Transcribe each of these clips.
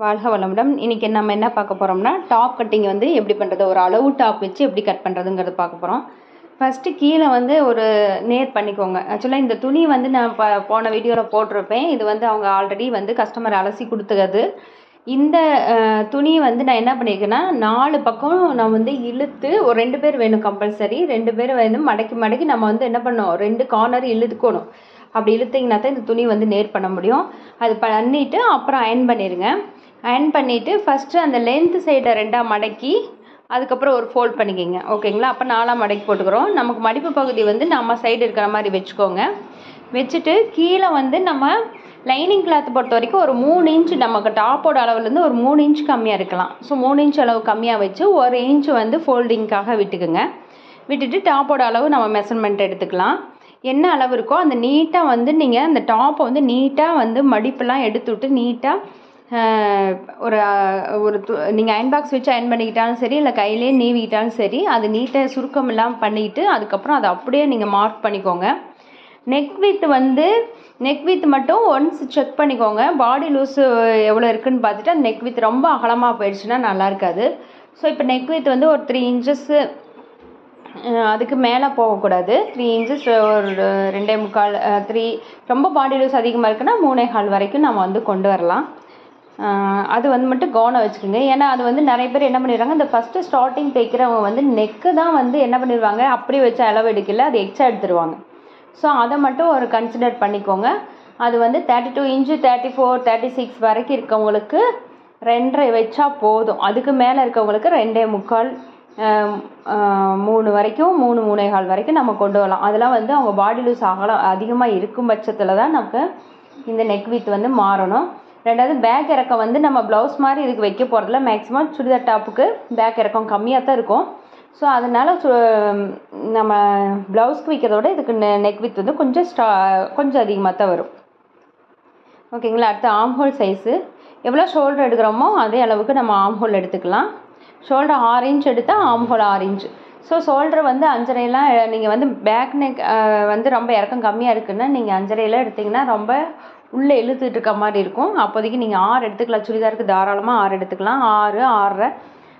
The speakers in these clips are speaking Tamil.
வாழ்க வளமுடன். இன்றைக்கி நம்ம என்ன பார்க்க போகிறோம்னா, டாப் கட்டிங் வந்து எப்படி பண்ணுறது, ஒரு அளவு டாப் வச்சு எப்படி கட் பண்ணுறதுங்கிறது பார்க்க போகிறோம். ஃபஸ்ட்டு கீழே வந்து ஒரு நேர் பண்ணிக்கோங்க. ஆக்சுவலாக இந்த துணி வந்து நான் போன வீடியோவில் போட்டிருப்பேன். இது வந்து அவங்க ஆல்ரெடி வந்து கஸ்டமர் அலசி கொடுத்துறது. இந்த துணி வந்து நான் என்ன பண்ணியிருக்கேன்னா, 4 பக்கம் நான் வந்து இழுத்து, ஒரு 2 பேர் வேணும் கம்பல்சரி. 2 பேர் வந்து மடக்கி நம்ம வந்து என்ன பண்ணோம், 2 கார்னர் இழுத்துக்கணும். அப்படி இழுத்திங்கன்னா தான் இந்த துணி வந்து நேர் பண்ண முடியும். அது பண்ணிவிட்டு அப்புறம் அயன் பண்ணிடுங்க. அயன் பண்ணிவிட்டு ஃபஸ்ட்டு அந்த லென்த்து சைடை 2ஆக மடக்கி அதுக்கப்புறம் ஒரு ஃபோல்ட் பண்ணிக்கிங்க. ஓகேங்களா? அப்போ 4ஆக மடக்கி போட்டுக்கிறோம். நமக்கு மடிப்பு பகுதி வந்து நம்ம சைடு இருக்கிற மாதிரி வச்சுக்கோங்க. வச்சுட்டு கீழே வந்து நம்ம லைனிங் கிளாத் பொறுத்த வரைக்கும் ஒரு 3 இன்ச், நமக்கு டாப்போட அளவுலேருந்து ஒரு 3 இன்ச் கம்மியாக இருக்கலாம். ஸோ 3 இன்ச் அளவு கம்மியாக வச்சு 1 இன்ச் வந்து ஃபோல்டிங்காக விட்டுக்குங்க. விட்டுட்டு டாப்போட அளவு நம்ம மெஷர்மெண்ட் எடுத்துக்கலாம். என்ன அளவு இருக்கோ அந்த நீட்டாக வந்து நீங்கள் அந்த டாப்பை வந்து நீட்டாக வந்து மடிப்பெல்லாம் எடுத்து விட்டு நீட்டாக ஒரு நீங்கள் அயன் பாக்ஸ் வச்சு அயன் பண்ணிக்கிட்டாலும் சரி, இல்லை கையிலே நீவிக்கிட்டாலும் சரி, அது நீட்டாக சுருக்கம் இல்லாமல் பண்ணிக்கிட்டு அதுக்கப்புறம் அதை அப்படியே நீங்கள் மார்க் பண்ணிக்கோங்க. நெக் வித் மட்டும் ஒன்ஸ் செக் பண்ணிக்கோங்க. பாடி லூஸு எவ்வளோ இருக்குதுன்னு பார்த்துட்டு அந்த நெக் வித் ரொம்ப அகலமாக போயிடுச்சுன்னா நல்லா இருக்காது. ஸோ இப்போ நெக் வித் வந்து ஒரு 3 இன்ச்சஸ்ஸு, அதுக்கு மேலே போகக்கூடாது. 3 இன்ச்சஸ், ஒரு 2.25, 3, ரொம்ப பாடி லூஸ் அதிகமாக இருக்குன்னா 3.25 வரைக்கும் நம்ம வந்து கொண்டு வரலாம். அது வந்து மட்டும் கவனம் வச்சுக்கோங்க. ஏன்னா அது வந்து நிறைய பேர் என்ன பண்ணிடுறாங்க, இந்த ஃபஸ்ட்டு ஸ்டார்டிங் தைக்கிறவங்க வந்து நெக்கு தான் வந்து என்ன பண்ணிடுவாங்க, அப்படியே வச்சு அளவு எடுக்கல, அது எக்ஸ்ட்ரா எடுத்துருவாங்க. ஸோ அதை மட்டும் ஒரு கன்சிடர் பண்ணிக்கோங்க. அது வந்து 32 இன்ச்சு, 34, 36 வரைக்கும் இருக்கவங்களுக்கு 2.5 வச்சா போதும். அதுக்கு மேலே இருக்கவங்களுக்கு 2.25, 3 வரைக்கும், 3, 3.25 வரைக்கும் நம்ம கொண்டு வரலாம். அதெல்லாம் வந்து அவங்க பாடி லூஸ் அதிகமாக இருக்கும் பட்சத்தில் தான் நமக்கு இந்த நெக் வித் வந்து மாறணும். ரெண்டாவது பேக் இறக்கம் வந்து நம்ம ப்ளவுஸ் மாதிரி இதுக்கு வைக்க போகிறதில்ல. மேக்ஸிமம் சுடிதார் டாப்புக்கு பேக் இறக்கம் கம்மியாக தான் இருக்கும். ஸோ அதனால் நம்ம ப்ளவுஸ்க்கு வைக்கிறத விட இதுக்கு நெக் வித் வந்து கொஞ்சம் அதிகமாக தான் வரும். ஓகேங்களா? அடுத்து ஆம்ஹோல் சைஸு எவ்வளோ ஷோல்டர் எடுக்கிறோமோ அதே அளவுக்கு நம்ம ஆம்ஹோல் எடுத்துக்கலாம். ஷோல்டர் 6 இன்ச் எடுத்தால் ஆம்ஹோல் 6 இன்ச். ஸோ ஷோல்டர் வந்து 5.5லாம் நீங்கள் வந்து பேக் நெக் வந்து ரொம்ப இறக்கம் கம்மியாக இருக்குன்னா நீங்கள் 5.5 எடுத்திங்கன்னா ரொம்ப உள்ளே இழுத்துட்டு இருக்க மாதிரி இருக்கும். அப்போதைக்கு நீங்கள் 6 எடுத்துக்கலாம். சுடிதாருக்கு தாராளமாக 6 எடுத்துக்கலாம். 6, 6.5,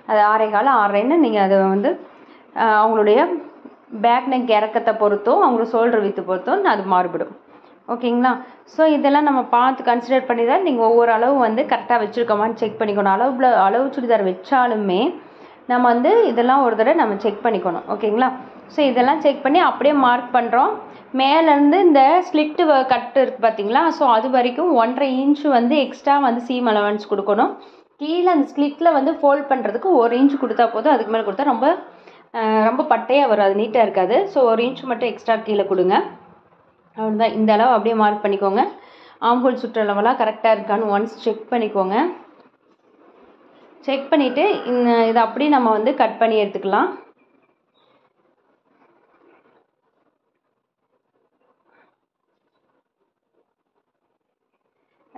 அது 6.25, 6.5ன்னு நீங்கள் அதை வந்து அவங்களுடைய பேக் நெக் இறக்கத்தை பொறுத்தும் அவங்களோட ஷோல்டர் வித்து பொறுத்தும் அது மாறுபடும். ஓகேங்களா? ஸோ இதெல்லாம் நம்ம பார்த்து கன்சிடர் பண்ணி தான் நீங்கள் ஒவ்வொரு அளவு வந்து கரெக்டாக வச்சுருக்கோமான்னு செக் பண்ணிக்கணும். அளவு சுடிதார் வச்சாலுமே நம்ம வந்து இதெல்லாம் ஒரு தடவை நம்ம செக் பண்ணிக்கணும். ஓகேங்களா? ஸோ இதெல்லாம் செக் பண்ணி அப்படியே மார்க் பண்ணுறோம். மேலேருந்து இந்த ஸ்லிட்டு கட்டு இருக்குது பார்த்தீங்களா? ஸோ அது வரைக்கும் 1.5 இன்ச் வந்து எக்ஸ்ட்ரா வந்து சீம் அலவன்ஸ் கொடுக்கணும். கீழே அந்த ஸ்லிட்டில் வந்து ஃபோல்ட் பண்ணுறதுக்கு 1 இன்ச் கொடுத்தா போதும். அதுக்கு மேலே கொடுத்தா ரொம்ப பட்டையாக வரும், அது நீட்டாக இருக்காது. ஸோ 1 இன்ச் மட்டும் எக்ஸ்ட்ரா கீழே கொடுங்க. அவ்வளோதான். இந்த அளவு அப்படியே மார்க் பண்ணிக்கோங்க. ஆம்ஹோல் சுற்றளவெல்லாம் கரெக்டாக இருக்கான்னு ஒன்ஸ் செக் பண்ணிக்கோங்க. செக் பண்ணிவிட்டு இதை அப்படியே நம்ம வந்து கட் பண்ணி எடுத்துக்கலாம்.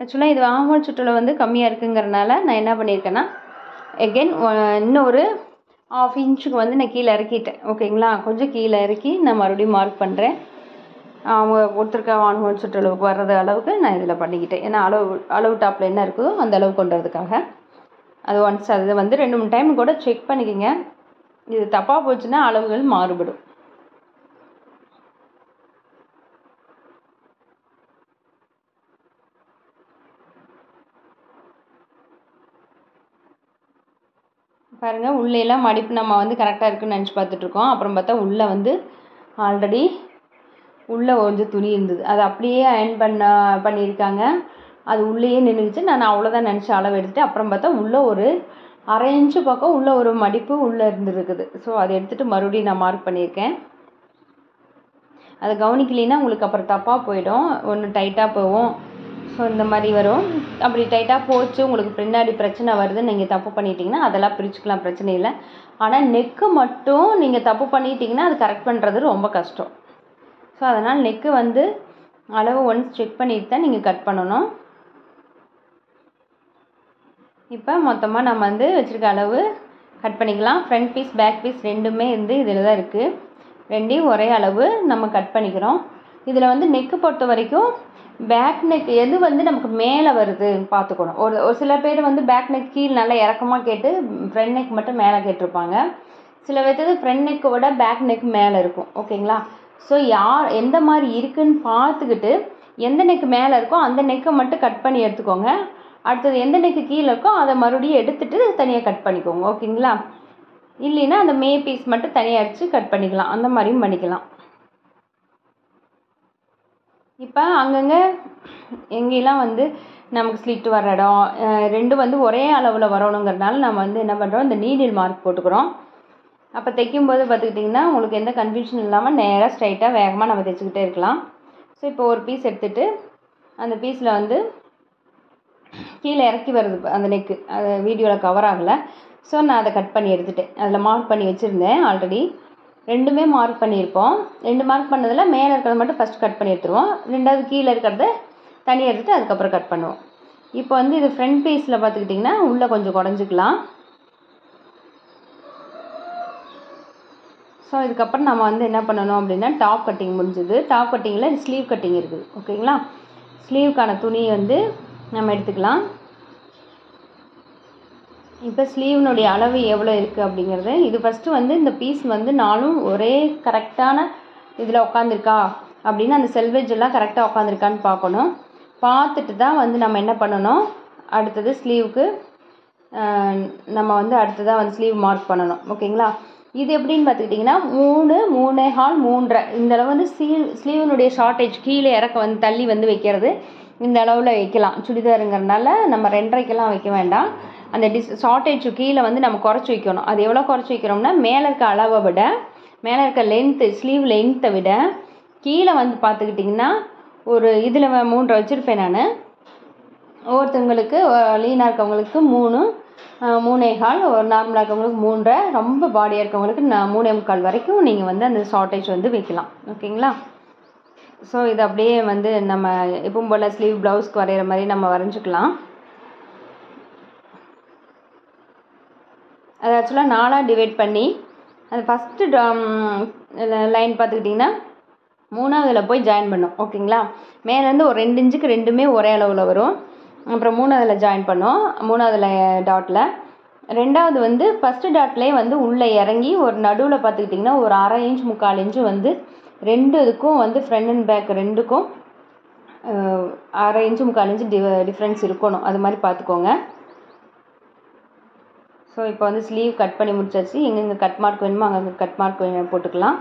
ஆக்சுவலாக இது ஆம்ஹோல் சுற்றளவு வந்து கம்மியாக இருக்குங்கிறனால நான் என்ன பண்ணியிருக்கேன்னா, எகெயின் இன்னொரு 1/2 இன்ச்சுக்கு வந்து நான் கீழே இறக்கிட்டேன். ஓகேங்களா? கொஞ்சம் கீழே இறக்கி நான் மறுபடியும் மார்க் பண்ணுறேன். அவங்க கொடுத்துருக்க ஆம்ஹோல் சுற்றளவுக்கு வர்றது அளவுக்கு நான் இதில் பண்ணிக்கிட்டேன். ஏன்னா அளவு டாப்பில் என்ன இருக்குதோ அந்த அளவு கொண்டு வரதுக்காக. அது ஒன்ஸ் அது வந்து 2-3 டைம் கூட செக் பண்ணிக்கோங்க. இது தப்பாக போச்சுன்னா அளவுகள் மாறுபடும். பாருங்கள், உள்ளேலாம் மடிப்பு நம்ம வந்து கரெக்டாக இருக்குதுன்னு நினச்சி பார்த்துட்ருக்கோம். அப்புறம் பார்த்தா உள்ளே வந்து ஆல்ரெடி உள்ளே கொஞ்சம் துணி இருந்தது. அது அப்படியே அயன் பண்ணியிருக்காங்க. அது உள்ளேயே நின்றுச்சு. நான் அவ்வளோதான் நினச்சி அளவு எடுத்துகிட்டு அப்புறம் பார்த்தா உள்ளே ஒரு 1/2 இன்ச்சு பக்கம் உள்ளே ஒரு மடிப்பு உள்ளே இருந்துருக்குது. ஸோ அதை எடுத்துகிட்டு மறுபடியும் நான் மார்க் பண்ணியிருக்கேன். அதை கவனிக்கலைன்னா உங்களுக்கு அப்புறம் தப்பாக போயிடும். ஒன்று டைட்டாக போகும். ஸோ இந்த மாதிரி வரும். அப்படி டைட்டாக போச்சு உங்களுக்கு பின்னாடி பிரச்சனை வருதுன்னு நீங்கள் தப்பு பண்ணிட்டீங்கன்னா அதெல்லாம் பிரிச்சுக்கலாம், பிரச்சனை இல்லை. ஆனால் நெக்கு மட்டும் நீங்கள் தப்பு பண்ணிட்டீங்கன்னா அது கரெக்ட் பண்ணுறது ரொம்ப கஷ்டம். ஸோ அதனால் நெக்கு வந்து அளவு ஒன்ஸ் செக் பண்ணிட்டு தான் நீங்கள் கட் பண்ணணும். இப்போ மொத்தமாக நம்ம வந்து வச்சுருக்க அளவு கட் பண்ணிக்கலாம். ஃப்ரண்ட் பீஸ் பேக் பீஸ் ரெண்டுமே வந்து இதில் தான் இருக்குது. ரெண்டையும் ஒரே அளவு நம்ம கட் பண்ணிக்கிறோம். இதில் வந்து நெக்கு பொறுத்த வரைக்கும் பேக் நெக் எது வந்து நமக்கு மேலே வருதுன்னு பார்த்துக்கணும். ஒரு சில பேர் வந்து பேக் நெக் கீழ் நல்லா இறக்கமாக கேட்டு ஃப்ரண்ட் நெக் மட்டும் மேலே கேட்டிருப்பாங்க. சில பேர்த்துக்கு ஃப்ரண்ட் நெக்கை விட பேக் நெக் மேலே இருக்கும். ஓகேங்களா? ஸோ எந்த மாதிரி இருக்குன்னு பார்த்துக்கிட்டு எந்த நெக்கு மேலே இருக்கோ அந்த நெக்கை மட்டும் கட் பண்ணி எடுத்துக்கோங்க. அடுத்தது எந்த நெக்கு கீழே இருக்கோ அதை மறுபடியும் எடுத்துகிட்டு தனியாக கட் பண்ணிக்கோங்க. ஓகேங்களா? இல்லைன்னா அந்த மே பீஸ் மட்டும் தனியாக அடித்து கட் பண்ணிக்கலாம். அந்த மாதிரியும் பண்ணிக்கலாம். இப்போ அங்கங்கே எங்கெல்லாம் வந்து நமக்கு ஸ்லிட் வர இடம் ரெண்டும் வந்து ஒரே அளவில் வரணுங்கிறதுனால நம்ம வந்து என்ன பண்ணுறோம், இந்த நீடில் மார்க் போட்டுக்கிறோம். அப்போ தைக்கும்போது பார்த்துக்கிட்டிங்கன்னா உங்களுக்கு எந்த கன்ஃபியூஷன் இல்லாமல் நேராக ஸ்ட்ரைட்டாக வேகமாக நம்ம தைச்சிக்கிட்டே இருக்கலாம். ஸோ இப்போ ஒரு பீஸ் எடுத்துகிட்டு அந்த பீஸில் வந்து கீழே இறக்கி வருது அந்த நெக்கு, அது வீடியோவில் கவர் ஆகலை. ஸோ நான் அதை கட் பண்ணி எடுத்துகிட்டேன். அதில் மார்க் பண்ணி வச்சுருந்தேன் ஆல்ரெடி. ரெண்டுமே மார்க் பண்ணியிருப்போம். 2 மார்க் பண்ணதில் மேலே இருக்கிறத மட்டும் ஃபஸ்ட் கட் பண்ணி எடுத்துருவோம். ரெண்டாவது கீழே இருக்கிறத தனியாக எடுத்துகிட்டு அதுக்கப்புறம் கட் பண்ணுவோம். இப்போ வந்து இது ஃப்ரண்ட் பீஸில் பார்த்துக்கிட்டிங்கன்னா உள்ளே கொஞ்சம் குறைஞ்சிக்கலாம். ஸோ இதுக்கப்புறம் நம்ம வந்து என்ன பண்ணணும் அப்படின்னா டாப் கட்டிங் முடிஞ்சுது. டாப் கட்டிங்கில் ஸ்லீவ் கட்டிங் இருக்குது. ஓகேங்களா? ஸ்லீவுக்கான துணி வந்து நம்ம எடுத்துக்கலாம். இப்போ ஸ்லீவ்னுடைய அளவு எவ்வளோ இருக்குது அப்படிங்கிறது இது ஃபஸ்ட்டு வந்து இந்த பீஸ் வந்து நாலும் ஒரே கரெக்டான இதில் உட்காந்துருக்கா அப்படின்னு அந்த செல்வேஜ் எல்லாம் கரெக்டாக உட்காந்துருக்கான்னு பார்க்கணும். பார்த்துட்டு தான் வந்து நம்ம என்ன பண்ணணும், அடுத்தது ஸ்லீவுக்கு நம்ம வந்து அடுத்ததாக வந்து ஸ்லீவ் மார்க் பண்ணணும். ஓகேங்களா? இது எப்படின்னு பார்த்துக்கிட்டிங்கன்னா 3, 3.25, 3.5 இந்த அளவு வந்து ஸ்லீவனுடைய ஷார்ட்டேஜ் கீழே இறக்க வந்து தள்ளி வந்து வைக்கிறது இந்த அளவில் வைக்கலாம். சுடிதாருங்கிறதுனால நம்ம 2.5க்கெல்லாம் வைக்க வேண்டாம். அந்த ஷார்ட்டேஜ் கீழே வந்து நம்ம குறைச்சி வைக்கணும். அது எவ்வளோ குறைச்சி வைக்கிறோம்னா மேலே இருக்க அளவை விட, மேலே இருக்க லென்த்து ஸ்லீவ் லென்த்தை விட கீழே வந்து பார்த்துக்கிட்டிங்கன்னா ஒரு இதில் 3 வச்சுருப்பேன் நான். ஒவ்வொருத்தவங்களுக்கு லீனாக இருக்கவங்களுக்கு 3, 3.25, ஒரு நார்மலாக இருக்கவங்களுக்கு 3.5, ரொம்ப பாடியாக இருக்கவங்களுக்கு 3.25 வரைக்கும் நீங்கள் வந்து அந்த ஷார்ட்டேஜ் வந்து வைக்கலாம். ஓகேங்களா? ஸோ இது அப்படியே வந்து நம்ம எப்பவும் போல் ஸ்லீவ் ப்ளவுஸ்க்கு வரைகிற மாதிரி நம்ம வரைஞ்சிக்கலாம். அது ஆக்சுவலாக 4ஆக டிவைட் பண்ணி அது ஃபஸ்ட்டு லைன் பார்த்துக்கிட்டிங்கன்னா 3ஆவதில் போய் ஜாயின் பண்ணும். ஓகேங்களா? மேலேருந்து ஒரு 2 இன்ச்சுக்கு ரெண்டுமே ஒரே அளவில் வரும். அப்புறம் 3ஆவதில் ஜாயின் பண்ணோம். 3ஆவதில் டாட்டில். 2ஆவது வந்து ஃபஸ்ட்டு டாட்லேயே வந்து உள்ளே இறங்கி ஒரு நடுவில் பார்த்துக்கிட்டிங்கன்னா ஒரு 1/2 இன்ச் 3/4 இன்ச்சு வந்து இதுக்கும் வந்து ஃப்ரண்ட் அண்ட் பேக் ரெண்டுக்கும் 1/2 இன்ச்சு 3/4 இன்ச்சு டிஃப்ரென்ஸ் இருக்கணும். அது மாதிரி பார்த்துக்கோங்க. ஸோ இப்போ வந்து ஸ்லீவ் கட் பண்ணி முடிச்சாச்சு. எங்கெங்கே கட் மார்க் வேணுமோ அங்கே கட் மார்க் போட்டுக்கலாம்.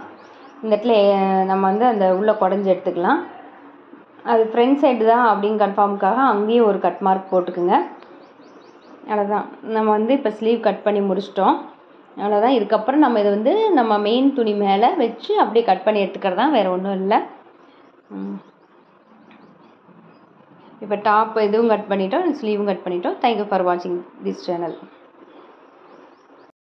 இந்த இடத்துல நம்ம வந்து அந்த உள்ளே குடஞ்சி எடுத்துக்கலாம். அது ஃப்ரண்ட் சைடு தான் அப்படின்னு கன்ஃபார்முக்காக அங்கேயும் ஒரு கட் மார்க் போட்டுக்குங்க. அவ்வளோதான். நம்ம வந்து இப்போ ஸ்லீவ் கட் பண்ணி முடிச்சிட்டோம். அவ்வளோதான். இதுக்கப்புறம் நம்ம இதை வந்து நம்ம மெயின் துணி மேலே வச்சு அப்படியே கட் பண்ணி எடுத்துக்கிறது தான், வேறு ஒன்றும் இல்லை. இப்போ டாப் இதுவும் கட் பண்ணிட்டோம், ஸ்லீவும் கட் பண்ணிட்டோம். தேங்க்யூ ஃபார் வாட்சிங் திஸ் சேனல்.